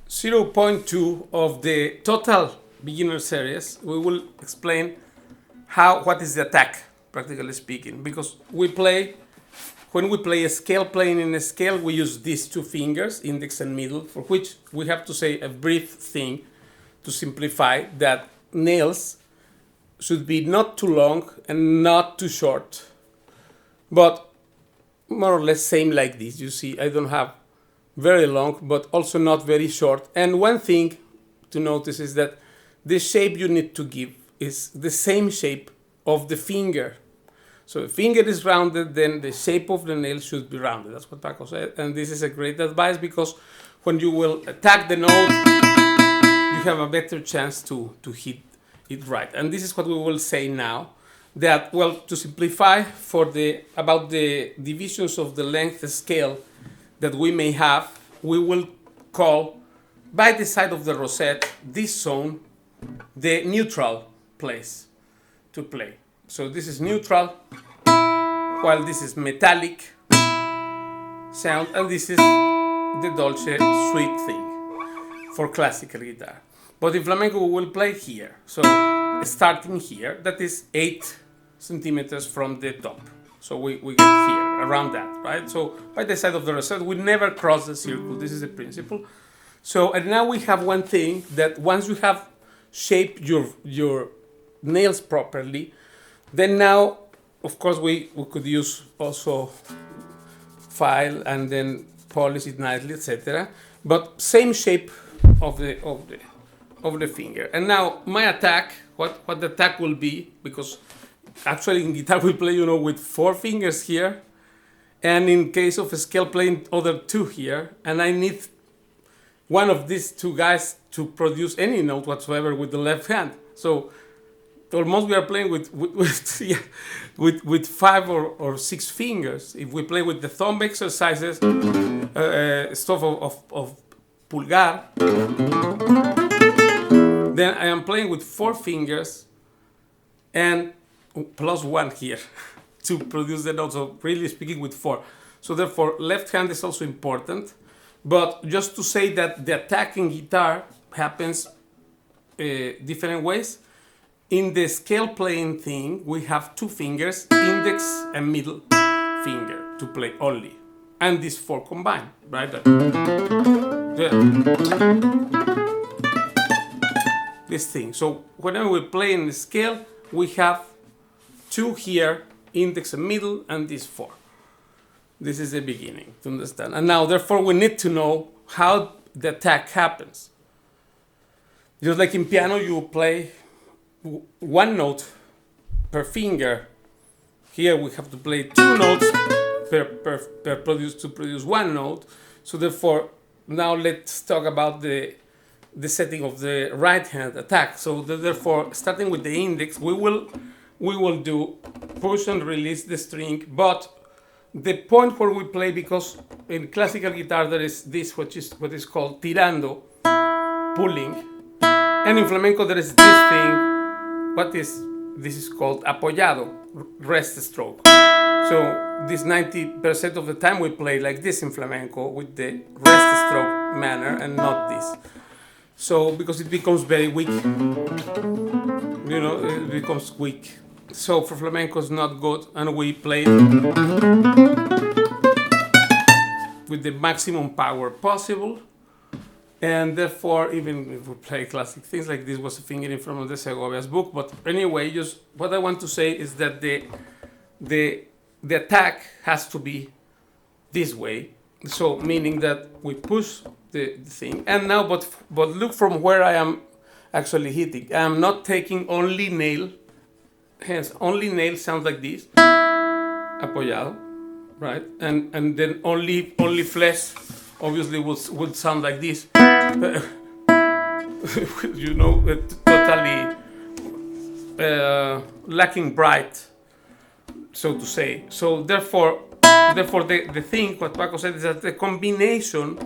0.2 of the total beginner series, we will explain what is the attack, practically speaking, because when we play a scale playing in a scale, we use these two fingers, index and middle, for which we have to say a brief thing to simplify that nails should be not too long and not too short, but more or less same like this. You see, I don't have very long, but also not very short. And one thing to notice is that the shape you need to give is the same shape of the finger. So the finger is rounded, then the shape of the nail should be rounded. That's what Paco said. And this is a great advice because when you will attack the note, you have a better chance to hit it right. And this is what we will say now. That, well, to simplify about the divisions of the length scale that we may have, we will call by the side of the rosette this zone the neutral place to play. So this is neutral, while this is metallic sound, and this is the dolce sweet thing for classical guitar. But in flamenco we will play here. So starting here, that is 8 centimeters from the top. So we get here, around that, right? So by the side of the rosette, we never cross the circle. This is the principle. So, and now we have one thing that once you have shaped your nails properly, then now, of course, we could use also file and then polish it nicely, etc. But same shape of the finger. And now my attack, what the attack will be, because actually in guitar we play, with 4 fingers here, and in case of a scale playing, other 2 here, and I need one of these 2 guys to produce any note whatsoever with the left hand. So almost we are playing with 5 or 6 fingers. If we play with the thumb exercises, stuff of pulgar, then I am playing with 4 fingers and plus 1 here to produce the note. So really speaking with 4. So therefore left hand is also important. But just to say that the attack in guitar happens different ways. In the scale playing thing, we have 2 fingers, index and middle finger, to play only. And these 4 combined, right? This thing. So whenever we play in the scale, we have 2 here, index and middle, and these 4. This is the beginning, to understand. And now, therefore, we need to know how the attack happens. Just like in piano, you play 1 note per finger. Here we have to play 2 notes to produce 1 note. So therefore, now let's talk about the setting of the right hand attack. So therefore, starting with the index, we will do push and release the string, but the point where we play, because in classical guitar there is this, what is called tirando, pulling, and in flamenco there is this thing, this is called apoyado, rest stroke. So this 90% of the time we play like this in flamenco with the rest stroke manner and not this. So because it becomes very weak, it becomes weak. So for flamenco it's not good, and we play with the maximum power possible. And therefore, even if we play classic things like this, was a fingering from the Segovia's book. But anyway, just what I want to say is that the attack has to be this way. So meaning that we push the thing, and now but look from where I am actually hitting. I am not taking only nail. Hence, only nail sounds like this, apoyado, right? And then only flesh, obviously, would sound like this. Totally lacking bright, so to say. So therefore, the thing what Paco said is that the combination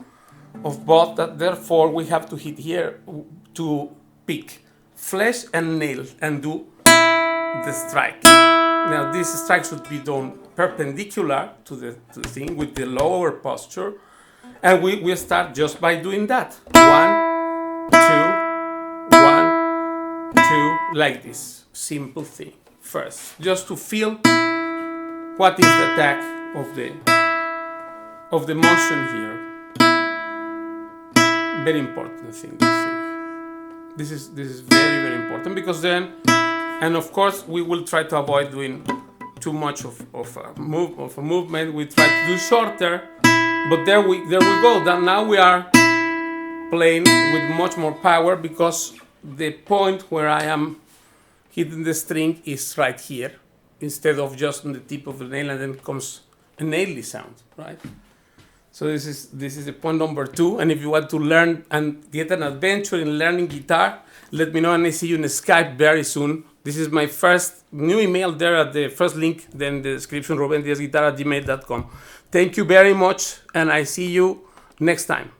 of both. That therefore we have to hit here to pick flesh and nail and do the strike. Now this strike should be done perpendicular to the thing with the lower posture, And we start just by doing that. 1, 2, 1, 2, like this. Simple thing. First, just to feel what is the attack of the motion here. Very important thing to see. This is very, very important, because then, and of course we will try to avoid doing too much of a movement. We try to do shorter, but there we go. Now we are playing with much more power, because the point where I am hitting the string is right here, instead of just on the tip of the nail, and then comes a naily sound, right? So this is the point number 2. And if you want to learn and get an adventure in learning guitar, let me know, and I see you in Skype very soon. This is my first new email there at the first link, then in the description, rubendiazguitar@gmail.com. Thank you very much, and I see you next time.